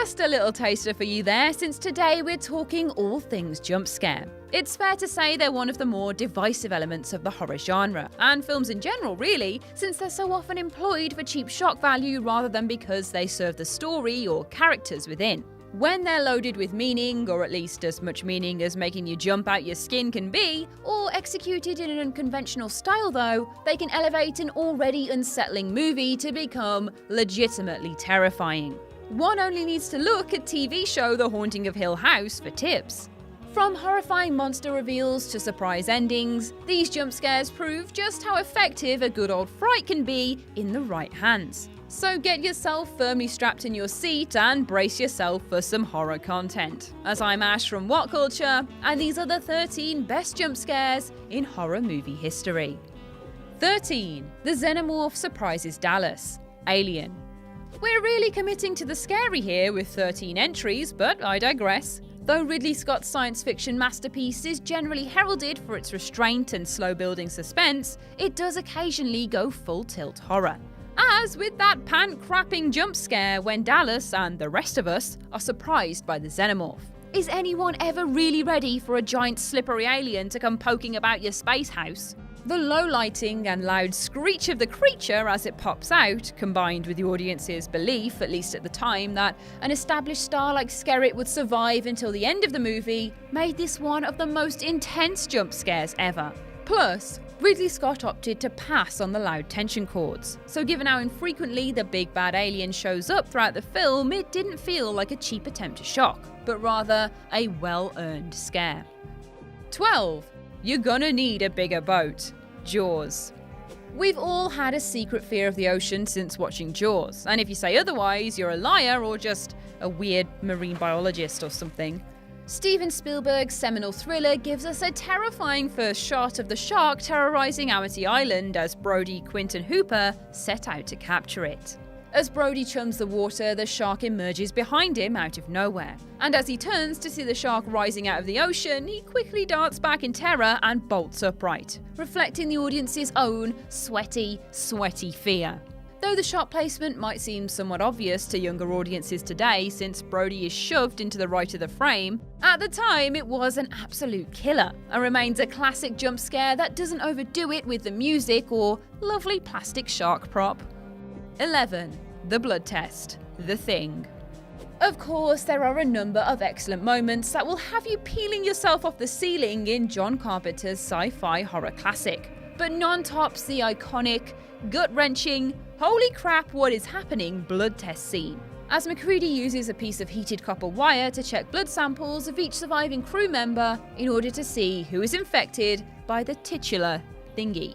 Just a little taster for you there, since today we're talking all things jump scare. It's fair to say they're one of the more divisive elements of the horror genre, and films in general really, since they're so often employed for cheap shock value rather than because they serve the story or characters within. When they're loaded with meaning, or at least as much meaning as making you jump out your skin can be, or executed in an unconventional style though, they can elevate an already unsettling movie to become legitimately terrifying. One only needs to look at TV show The Haunting of Hill House for tips. From horrifying monster reveals to surprise endings, these jump scares prove just how effective a good old fright can be in the right hands. So get yourself firmly strapped in your seat and brace yourself for some horror content. As I'm Ash from What Culture, and these are the 13 best jump scares in horror movie history. 13. The Xenomorph Surprises Dallas. Alien. We're really committing to the scary here with 13 entries, but I digress. Though Ridley Scott's science fiction masterpiece is generally heralded for its restraint and slow-building suspense, it does occasionally go full tilt horror. As with that pant-crapping jump scare when Dallas and the rest of us are surprised by the Xenomorph. Is anyone ever really ready for a giant slippery alien to come poking about your space house? The low lighting and loud screech of the creature as it pops out, combined with the audience's belief, at least at the time, that an established star like Skerritt would survive until the end of the movie, made this one of the most intense jump scares ever. Plus, Ridley Scott opted to pass on the loud tension chords, so given how infrequently the big bad alien shows up throughout the film, it didn't feel like a cheap attempt to shock, but rather a well-earned scare. 12. You're gonna need a bigger boat. Jaws. We've all had a secret fear of the ocean since watching Jaws, and if you say otherwise, you're a liar or just a weird marine biologist or something. Steven Spielberg's seminal thriller gives us a terrifying first shot of the shark terrorizing Amity Island as Brody Quinton Hooper set out to capture it. As Brody chums the water, the shark emerges behind him out of nowhere. And as he turns to see the shark rising out of the ocean, he quickly darts back in terror and bolts upright, reflecting the audience's own sweaty fear. Though the shot placement might seem somewhat obvious to younger audiences today since Brody is shoved into the right of the frame, at the time it was an absolute killer and remains a classic jump scare that doesn't overdo it with the music or lovely plastic shark prop. 11. The Blood Test. The Thing. Of course, there are a number of excellent moments that will have you peeling yourself off the ceiling in John Carpenter's sci-fi horror classic, but none tops the iconic, gut-wrenching, holy crap what is happening blood test scene. As MacReady uses a piece of heated copper wire to check blood samples of each surviving crew member in order to see who is infected by the titular thingy.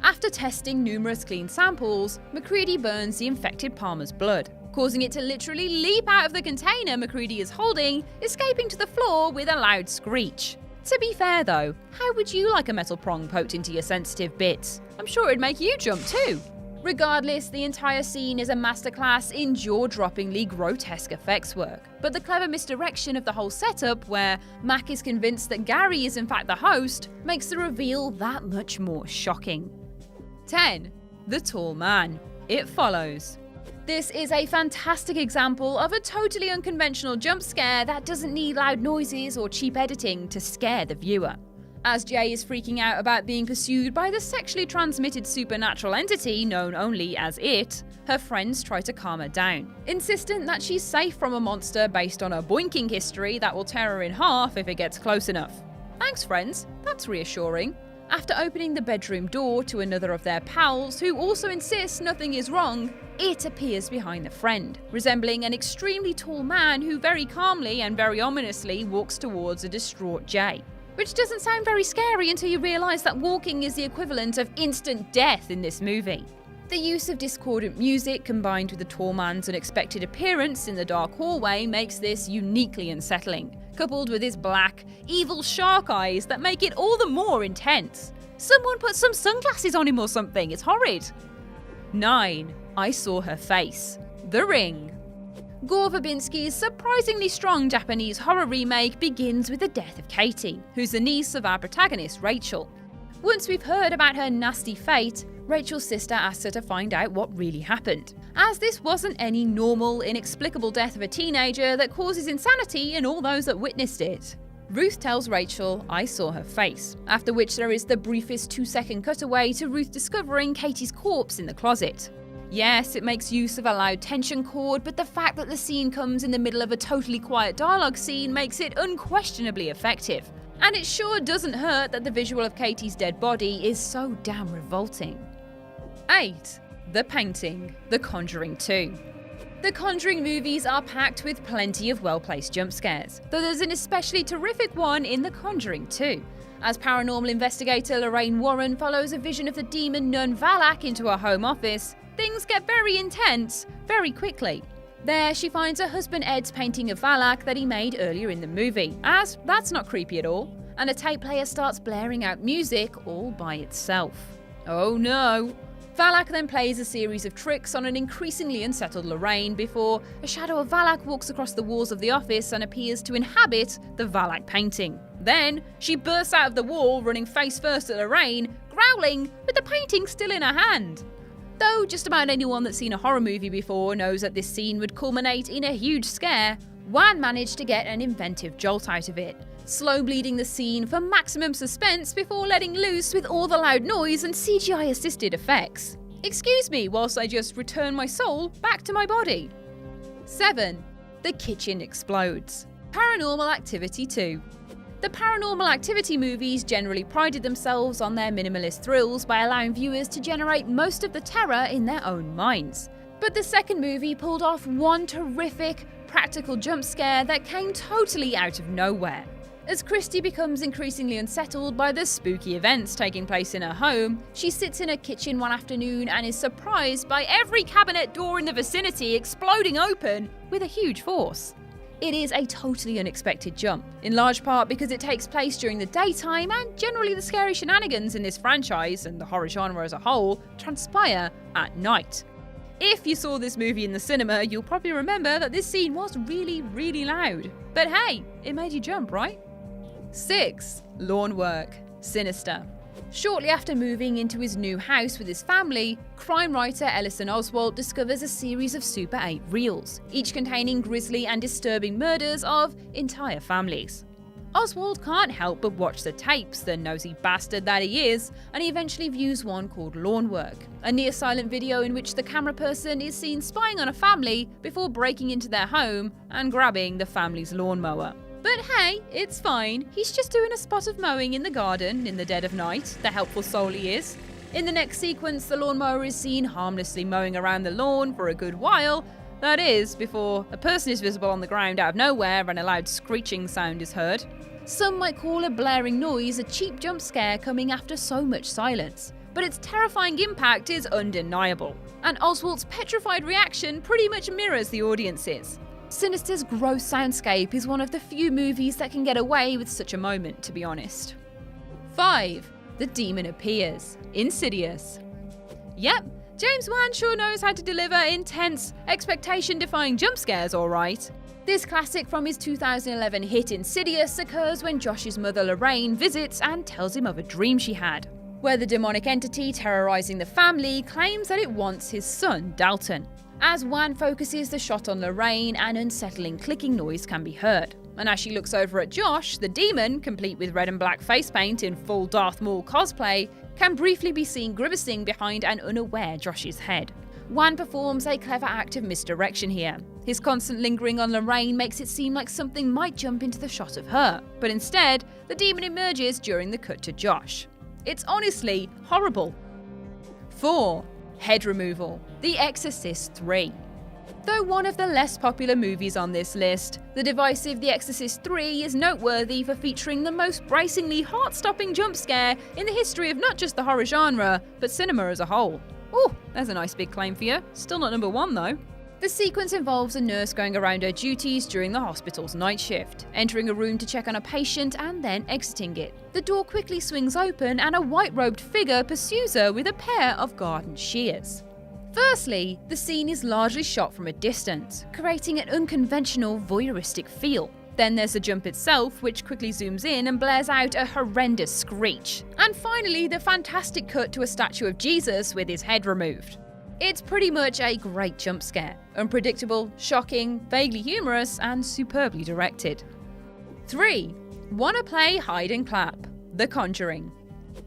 After testing numerous clean samples, MacReady burns the infected Palmer's blood, causing it to literally leap out of the container MacReady is holding, escaping to the floor with a loud screech. To be fair though, how would you like a metal prong poked into your sensitive bits? I'm sure it'd make you jump too. Regardless, the entire scene is a masterclass in jaw-droppingly grotesque effects work. But the clever misdirection of the whole setup, where Mac is convinced that Gary is in fact the host, makes the reveal that much more shocking. 10. The Tall Man. It Follows. This is a fantastic example of a totally unconventional jump scare that doesn't need loud noises or cheap editing to scare the viewer. As Jay is freaking out about being pursued by the sexually transmitted supernatural entity known only as It, her friends try to calm her down, insistent that she's safe from a monster based on a boinking history that will tear her in half if it gets close enough. Thanks, friends, that's reassuring. After opening the bedroom door to another of their pals, who also insists nothing is wrong, It appears behind the friend, resembling an extremely tall man who very calmly and very ominously walks towards a distraught Jay. Which doesn't sound very scary until you realise that walking is the equivalent of instant death in this movie. The use of discordant music combined with the tall man's unexpected appearance in the dark hallway makes this uniquely unsettling, coupled with his black, evil shark eyes that make it all the more intense. Someone put some sunglasses on him or something, it's horrid. 9. I Saw Her Face. The Ring. Gore Verbinski's surprisingly strong Japanese horror remake begins with the death of Katie, who's the niece of our protagonist Rachel. Once we've heard about her nasty fate, Rachel's sister asks her to find out what really happened, as this wasn't any normal, inexplicable death of a teenager that causes insanity in all those that witnessed it. Ruth tells Rachel, "I saw her face," after which there is the briefest 2-second cutaway to Ruth discovering Katie's corpse in the closet. Yes, it makes use of a loud tension chord, but the fact that the scene comes in the middle of a totally quiet dialogue scene makes it unquestionably effective. And it sure doesn't hurt that the visual of Katie's dead body is so damn revolting. 8. The Painting, The Conjuring 2. The Conjuring movies are packed with plenty of well-placed jump scares, though there's an especially terrific one in The Conjuring 2. As paranormal investigator Lorraine Warren follows a vision of the demon nun Valak into her home office, things get very intense very quickly. There, she finds her husband Ed's painting of Valak that he made earlier in the movie, as that's not creepy at all, and a tape player starts blaring out music all by itself. Oh no! Valak then plays a series of tricks on an increasingly unsettled Lorraine before a shadow of Valak walks across the walls of the office and appears to inhabit the Valak painting. Then, she bursts out of the wall, running face first at Lorraine, growling, with the painting still in her hand. Though just about anyone that's seen a horror movie before knows that this scene would culminate in a huge scare, Wan managed to get an inventive jolt out of it, slow bleeding the scene for maximum suspense before letting loose with all the loud noise and CGI-assisted effects. Excuse me whilst I just return my soul back to my body. 7. The Kitchen Explodes. Paranormal Activity 2. The Paranormal Activity movies generally prided themselves on their minimalist thrills by allowing viewers to generate most of the terror in their own minds. But the second movie pulled off one terrific, practical jump scare that came totally out of nowhere. As Christy becomes increasingly unsettled by the spooky events taking place in her home, she sits in her kitchen one afternoon and is surprised by every cabinet door in the vicinity exploding open with a huge force. It is a totally unexpected jump, in large part because it takes place during the daytime and generally the scary shenanigans in this franchise, and the horror genre as a whole, transpire at night. If you saw this movie in the cinema, you'll probably remember that this scene was really, really loud. But hey, it made you jump, right? 6. Lawn Work, Sinister. Shortly after moving into his new house with his family, crime writer Ellison Oswalt discovers a series of Super 8 reels, each containing grisly and disturbing murders of entire families. Oswald can't help but watch the tapes, the nosy bastard that he is, and he eventually views one called Lawn Work, a near-silent video in which the camera person is seen spying on a family before breaking into their home and grabbing the family's lawnmower. But hey, it's fine, he's just doing a spot of mowing in the garden in the dead of night, the helpful soul he is. In the next sequence, the lawnmower is seen harmlessly mowing around the lawn for a good while, that is, before a person is visible on the ground out of nowhere and a loud screeching sound is heard. Some might call a blaring noise a cheap jump scare coming after so much silence, but its terrifying impact is undeniable, and Oswald's petrified reaction pretty much mirrors the audience's. Sinister's gross soundscape is one of the few movies that can get away with such a moment, to be honest. 5. The Demon Appears, Insidious. Yep, James Wan sure knows how to deliver intense, expectation-defying jump scares, alright. This classic from his 2011 hit Insidious occurs when Josh's mother Lorraine visits and tells him of a dream she had, where the demonic entity terrorizing the family claims that it wants his son, Dalton. As Wan focuses the shot on Lorraine, an unsettling clicking noise can be heard. And as she looks over at Josh, the demon, complete with red and black face paint in full Darth Maul cosplay, can briefly be seen grimacing behind an unaware Josh's head. Wan performs a clever act of misdirection here. His constant lingering on Lorraine makes it seem like something might jump into the shot of her, but instead, the demon emerges during the cut to Josh. It's honestly horrible. 4. Head Removal, The Exorcist 3. Though one of the less popular movies on this list, the divisive The Exorcist 3 is noteworthy for featuring the most bracingly heart-stopping jump scare in the history of not just the horror genre, but cinema as a whole. Ooh, there's a nice big claim for you. Still not number 1 though. The sequence involves a nurse going around her duties during the hospital's night shift, entering a room to check on a patient and then exiting it. The door quickly swings open and a white-robed figure pursues her with a pair of garden shears. Firstly, the scene is largely shot from a distance, creating an unconventional voyeuristic feel. Then there's the jump itself, which quickly zooms in and blares out a horrendous screech. And finally, the fantastic cut to a statue of Jesus with his head removed. It's pretty much a great jump scare. Unpredictable, shocking, vaguely humorous, and superbly directed. 3. Wanna play hide and clap? The Conjuring.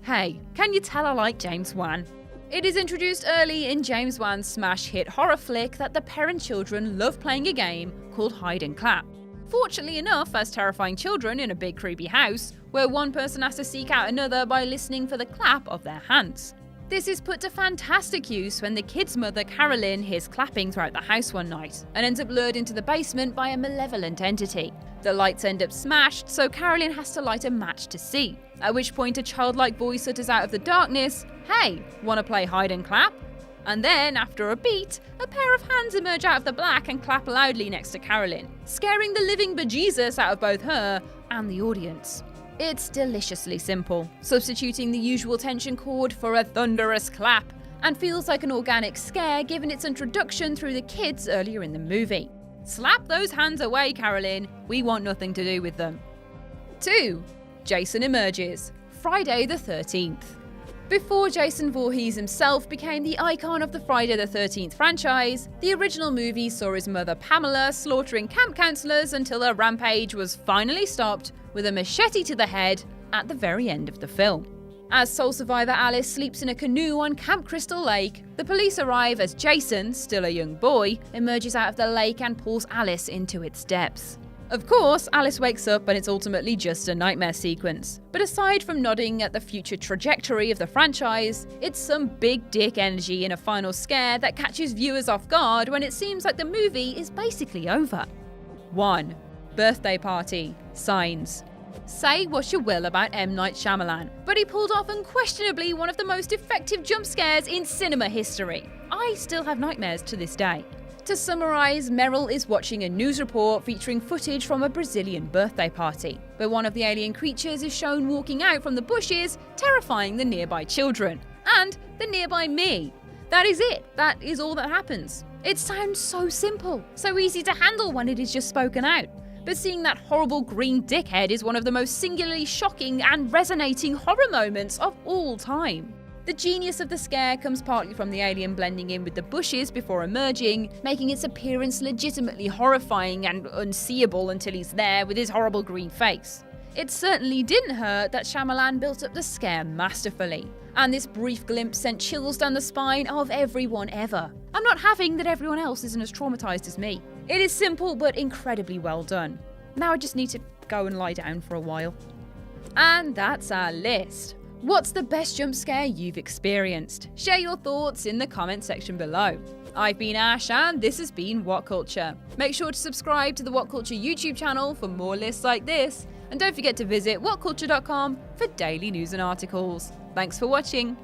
Hey, can you tell I like James Wan? It is introduced early in James Wan's smash hit horror flick that the parent-children love playing a game called hide and clap. Fortunately enough, as terrifying children in a big creepy house, where one person has to seek out another by listening for the clap of their hands. This is put to fantastic use when the kid's mother, Carolyn, hears clapping throughout the house one night, and ends up lured into the basement by a malevolent entity. The lights end up smashed, so Carolyn has to light a match to see, at which point a childlike voice utters out of the darkness, "Hey, wanna play hide and clap?" And then, after a beat, a pair of hands emerge out of the black and clap loudly next to Carolyn, scaring the living bejesus out of both her and the audience. It's deliciously simple, substituting the usual tension chord for a thunderous clap, and feels like an organic scare given its introduction through the kids earlier in the movie. Slap those hands away, Carolyn. We want nothing to do with them. 2. Jason Emerges. Friday the 13th. Before Jason Voorhees himself became the icon of the Friday the 13th franchise, the original movie saw his mother Pamela slaughtering camp counselors until her rampage was finally stopped with a machete to the head at the very end of the film. As sole survivor Alice sleeps in a canoe on Camp Crystal Lake, the police arrive as Jason, still a young boy, emerges out of the lake and pulls Alice into its depths. Of course, Alice wakes up and it's ultimately just a nightmare sequence. But aside from nodding at the future trajectory of the franchise, it's some big dick energy in a final scare that catches viewers off guard when it seems like the movie is basically over. 1. Birthday Party. Signs. Say what you will about M. Night Shyamalan, but he pulled off unquestionably one of the most effective jump scares in cinema history. I still have nightmares to this day. To summarise, Meryl is watching a news report featuring footage from a Brazilian birthday party, where one of the alien creatures is shown walking out from the bushes, terrifying the nearby children. And the nearby me. That is it. That is all that happens. It sounds so simple, so easy to handle when it is just spoken out. But seeing that horrible green dickhead is one of the most singularly shocking and resonating horror moments of all time. The genius of the scare comes partly from the alien blending in with the bushes before emerging, making its appearance legitimately horrifying and unseeable until he's there with his horrible green face. It certainly didn't hurt that Shyamalan built up the scare masterfully, and this brief glimpse sent chills down the spine of everyone ever. I'm not having that everyone else isn't as traumatized as me. It is simple but incredibly well done. Now I just need to go and lie down for a while. And that's our list. What's the best jump scare you've experienced? Share your thoughts in the comment section below. I've been Ash and this has been What Culture. Make sure to subscribe to the What Culture YouTube channel for more lists like this, and don't forget to visit whatculture.com for daily news and articles. Thanks for watching.